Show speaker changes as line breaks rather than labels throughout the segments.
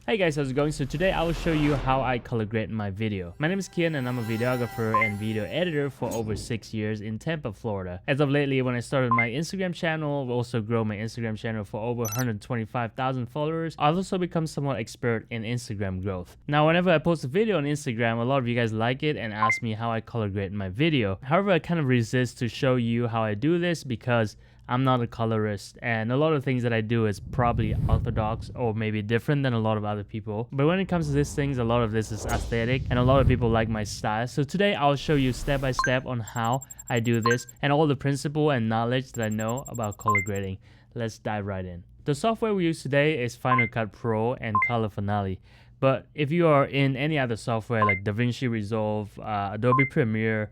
Hey guys, how's it going? So today I will show you how I color grade my video. My name is Kian and I'm a videographer and video editor for over 6 years in Tampa, Florida. As of lately, when I started my Instagram channel, I've also grown my Instagram channel for over 125,000 followers. I've also become somewhat expert in Instagram growth. Now, whenever I post a video on Instagram, a lot of you guys like it and ask me how I color grade my video. However, I kind of resist to show you how I do this because I'm not a colorist, and a lot of things that I do is probably orthodox or maybe different than a lot of other people. But when it comes to these things, a lot of this is aesthetic and a lot of people like my style. So today I'll show you step by step on how I do this and all the principle and knowledge that I know about color grading. Let's dive right in. The software we use today is Final Cut Pro and Color Finale. But if you are in any other software like DaVinci Resolve, Adobe Premiere,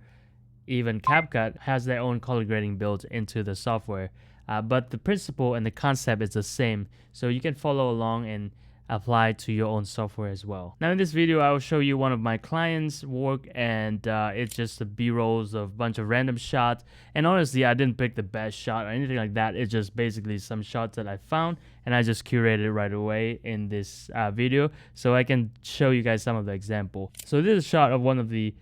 even CapCut has their own color grading built into the software, but the principle and the concept is the same, so you can follow along and apply it to your own software as well. Now in this video I will show you one of my clients' work, and it's just the b-rolls of a bunch of random shots, and honestly I didn't pick the best shot or anything like that. It's just basically some shots that I found and I just curated it right away in this video so I can show you guys some of the example. So this is a shot of one of the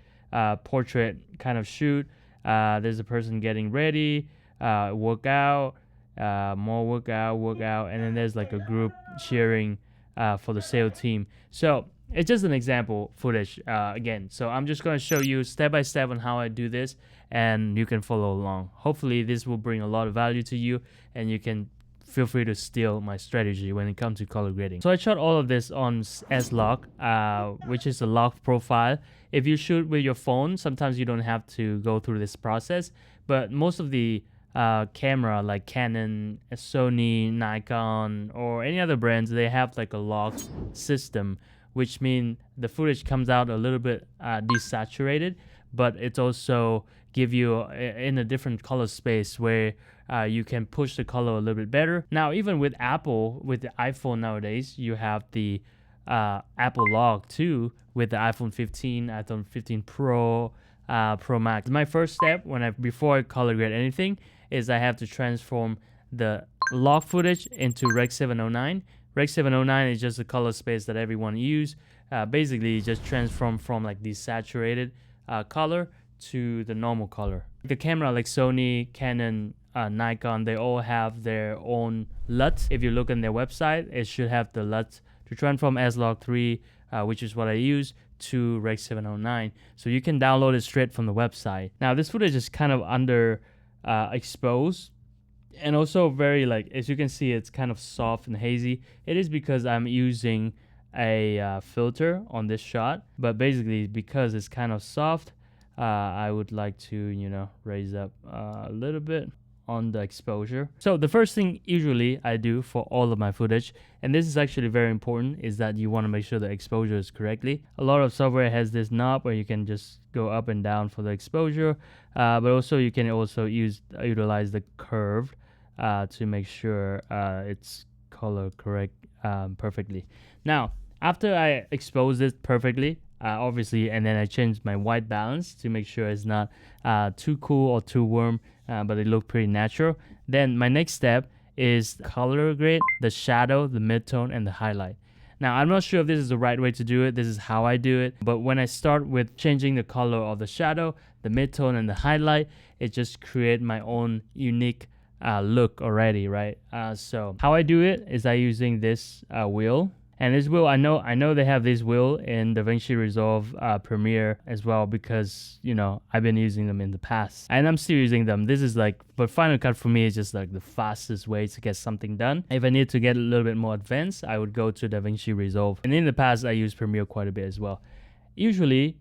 portrait kind of shoot. There's a person getting ready, workout, more workout, and then there's like a group cheering for the sales team. So it's just an example footage again. So I'm just going to show you step by step on how I do this, and you can follow along. Hopefully this will bring a lot of value to you, and you can feel free to steal my strategy when it comes to color grading. So I shot all of this on S-Log, which is a log profile. If you shoot with your phone, sometimes you don't have to go through this process, but most of the camera like Canon, Sony, Nikon, or any other brands, they have like a log system, which means the footage comes out a little bit desaturated, but it's also give you in a different color space where you can push the color a little bit better. Now, even with Apple, with the iPhone nowadays, you have the Apple Log too, with the iPhone 15, iPhone 15 Pro, Pro Max. My first step before I color grade anything is I have to transform the log footage into Rec 709. Rec 709 is just a color space that everyone use. Basically, just transform from like desaturated color to the normal color. The camera like Sony, Canon, Nikon, they all have their own LUT. If you look on their website, it should have the LUT to transform S-Log 3, which is what I use, to Rec 709. So you can download it straight from the website. Now this footage is kind of under exposed, and also very, like, as you can see, it's kind of soft and hazy. It is because I'm using a filter on this shot, but basically because it's kind of soft, I would like to, you know, raise up a little bit on the exposure. So the first thing usually I do for all of my footage, and this is actually very important, is that you want to make sure the exposure is correctly. A lot of software has this knob where you can just go up and down for the exposure, but also you can also utilize the curve to make sure it's color correct perfectly. Now after I expose it perfectly, obviously, and then I change my white balance to make sure it's not too cool or too warm, but it look pretty natural. Then my next step is color grade, the shadow, the midtone, and the highlight. Now I'm not sure if this is the right way to do it. This is how I do it. But when I start with changing the color of the shadow, the midtone, and the highlight, it just create my own unique look already, right? So how I do it is I using this wheel. And this wheel, I know they have this wheel in DaVinci Resolve Premiere as well, because, you know, I've been using them in the past and I'm still using them. This is like, but Final Cut for me is just like the fastest way to get something done. If I need to get a little bit more advanced, I would go to DaVinci Resolve. And in the past, I use Premiere quite a bit as well. Usually,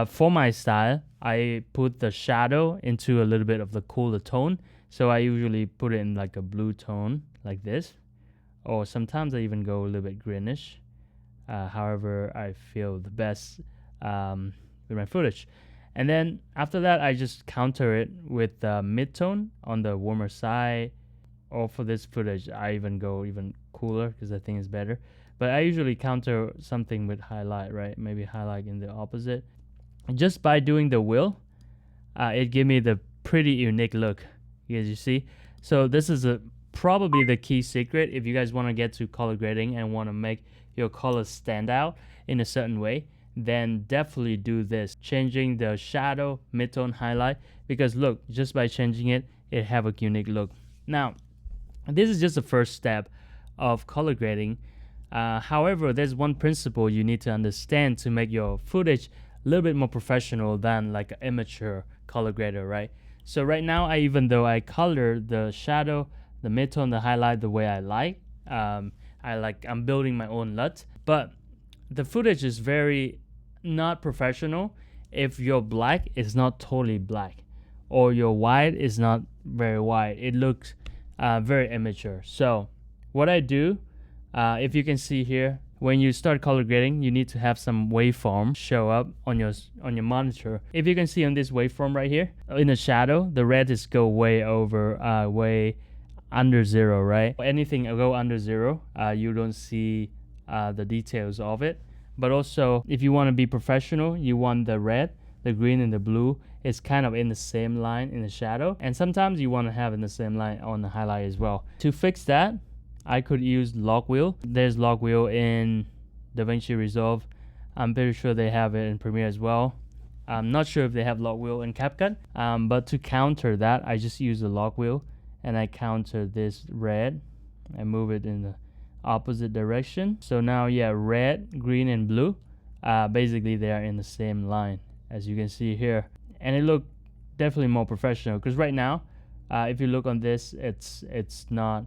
for my style, I put the shadow into a little bit of the cooler tone. So I usually put it in like a blue tone like this. Or sometimes I even go a little bit greenish, however I feel the best with my footage. And then after that, I just counter it with midtone on the warmer side. Or for this footage, I even go even cooler because I think it's better. But I usually counter something with highlight, right? Maybe highlight in the opposite. Just by doing the wheel, it gave me the pretty unique look, as you see. So this is probably the key secret if you guys want to get to color grading and want to make your colors stand out in a certain way, then definitely do this, changing the shadow, midtone, highlight, because look, just by changing it, it have a unique look. Now, this is just the first step of color grading. However, there's one principle you need to understand to make your footage a little bit more professional than like an amateur color grader, right? So right now, even though I color the shadow, the midtone, the highlight the way I like, I'm building my own LUT, but the footage is very not professional if your black is not totally black or your white is not very white. It looks very amateur. So what I do, if you can see here, when you start color grading, you need to have some waveform show up on your monitor. If you can see on this waveform right here, in the shadow, the red is go way over, way under 0, right? Anything go under 0, you don't see the details of it. But also, if you want to be professional, you want the red, the green, and the blue is kind of in the same line in the shadow. And sometimes you want to have in the same line on the highlight as well. To fix that, I could use log wheel. There's log wheel in DaVinci Resolve. I'm pretty sure they have it in Premiere as well. I'm not sure if they have log wheel in CapCut. But to counter that, I just use the log wheel and I counter this red and move it in the opposite direction. So now, yeah, red, green, and blue, basically they are in the same line, as you can see here. And it look definitely more professional, because right now, if you look on this, it's not,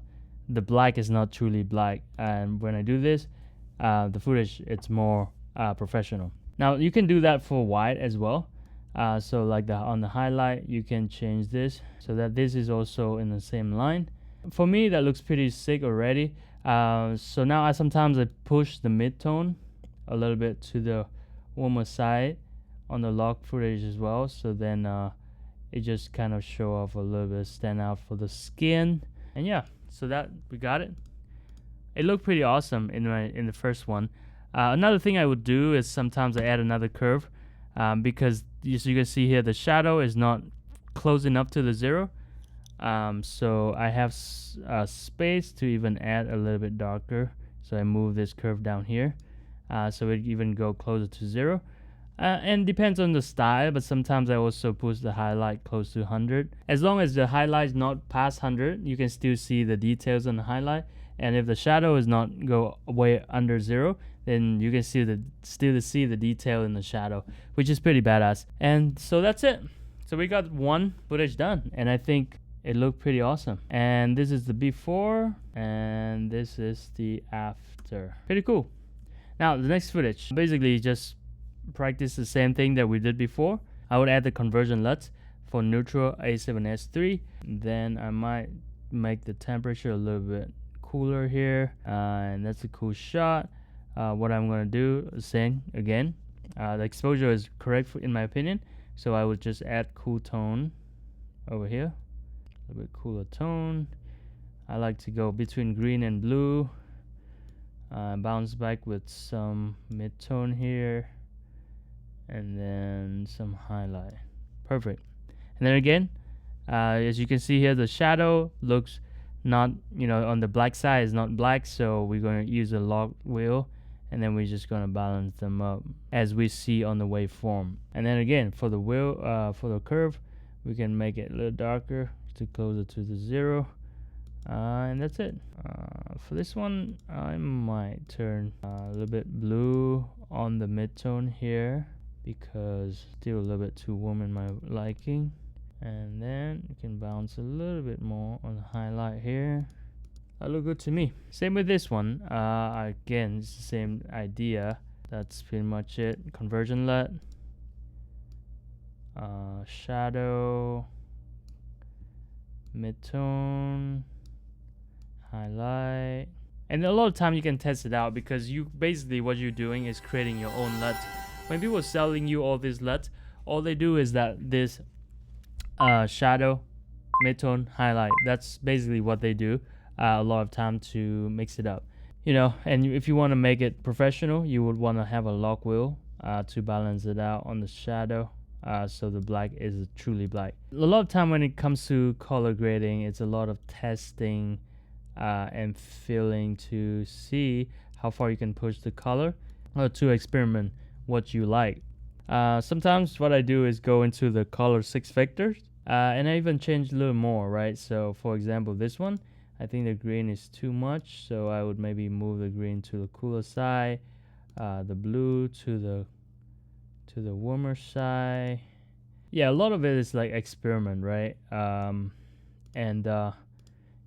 the black is not truly black. And when I do this, the footage, it's more professional. Now you can do that for white as well. So like on the highlight, you can change this so that this is also in the same line. For me, that looks pretty sick already. So now sometimes I push the midtone a little bit to the warmer side on the log footage as well. So then it just kind of show off a little bit, stand out for the skin. And yeah, so that we got it. It looked pretty awesome in the first one. Another thing I would do is sometimes I add another curve because you can see here the shadow is not close enough to the 0. So I have space to even add a little bit darker. So I move this curve down here, so it even go closer to 0. And depends on the style, but sometimes I also push the highlight close to 100. As long as the highlight is not past 100, you can still see the details on the highlight. And if the shadow is not go way under 0, then you can still see the detail in the shadow, which is pretty badass. And so that's it. So we got one footage done, and I think it looked pretty awesome. And this is the before, and this is the after. Pretty cool. Now the next footage, basically just practice the same thing that we did before. I would add the conversion LUT for neutral A7S3. Then I might make the temperature a little bit cooler here, and that's a cool shot. What I'm gonna do is same again. The exposure is correct in my opinion, so I would just add cool tone over here, a little bit cooler tone. I like to go between green and blue, bounce back with some mid-tone here, and then some highlight. Perfect. And then again, as you can see here, the shadow looks not, on the black side is not black, so we're going to use a log wheel, and then we're just going to balance them up as we see on the waveform. And then again, for the wheel, for the curve, we can make it a little darker to closer to the 0. And that's it. For this one, I might turn a little bit blue on the midtone here, because still a little bit too warm in my liking. And then you can bounce a little bit more on the highlight here. That look good to me. Same with this one. Again, it's the same idea. That's pretty much it. Conversion LUT, shadow, midtone, highlight. And a lot of time you can test it out, because you basically what you're doing is creating your own LUT. When people are selling you all these LUTs, all they do is that this shadow, midtone, highlight. That's basically what they do a lot of time to mix it up. And if you want to make it professional, you would want to have a log wheel to balance it out on the shadow, so the black is truly black. A lot of time when it comes to color grading, it's a lot of testing and feeling to see how far you can push the color, or to experiment what you like. Sometimes what I do is go into the color 6 vectors, and I even change a little more, right? So for example, this one, I think the green is too much, so I would maybe move the green to the cooler side, the blue to the warmer side. Yeah, a lot of it is like experiment, right?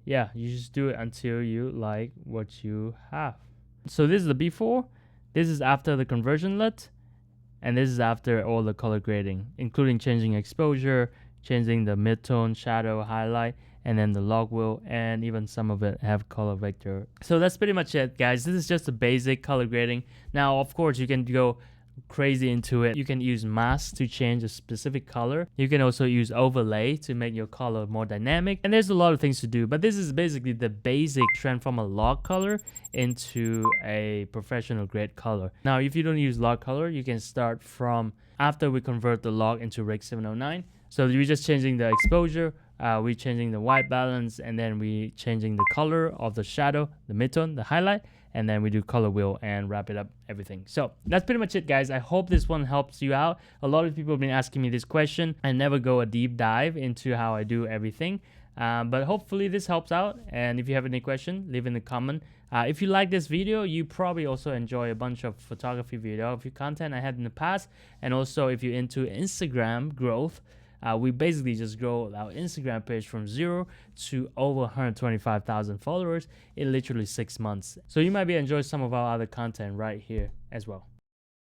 Yeah, you just do it until you like what you have. So this is the before, this is after the conversion LUT, and this is after all the color grading, including changing exposure, changing the midtone, shadow, highlight, and then the log wheel, and even some of it have color vector. So that's pretty much it, guys. This is just a basic color grading. Now, of course, you can go crazy into it. You can use mask to change a specific color. You can also use overlay to make your color more dynamic, and there's a lot of things to do, but this is basically the basic trend from a log color into a professional grade color. Now, if you don't use log color, you can start from after we convert the log into Rig 709. So we're just changing the exposure, we're changing the white balance, and then we changing the color of the shadow, the midtone, the highlight, and then we do color wheel and wrap it up, everything. So that's pretty much it, guys. I hope this one helps you out. A lot of people have been asking me this question. I never go a deep dive into how I do everything, but hopefully this helps out. And if you have any question, leave in the comment. If you like this video, you probably also enjoy a bunch of photography video of your content I had in the past. And also if you're into Instagram growth, we basically just grow our Instagram page from 0 to over 125,000 followers in literally 6 months. So you might be enjoying some of our other content right here as well.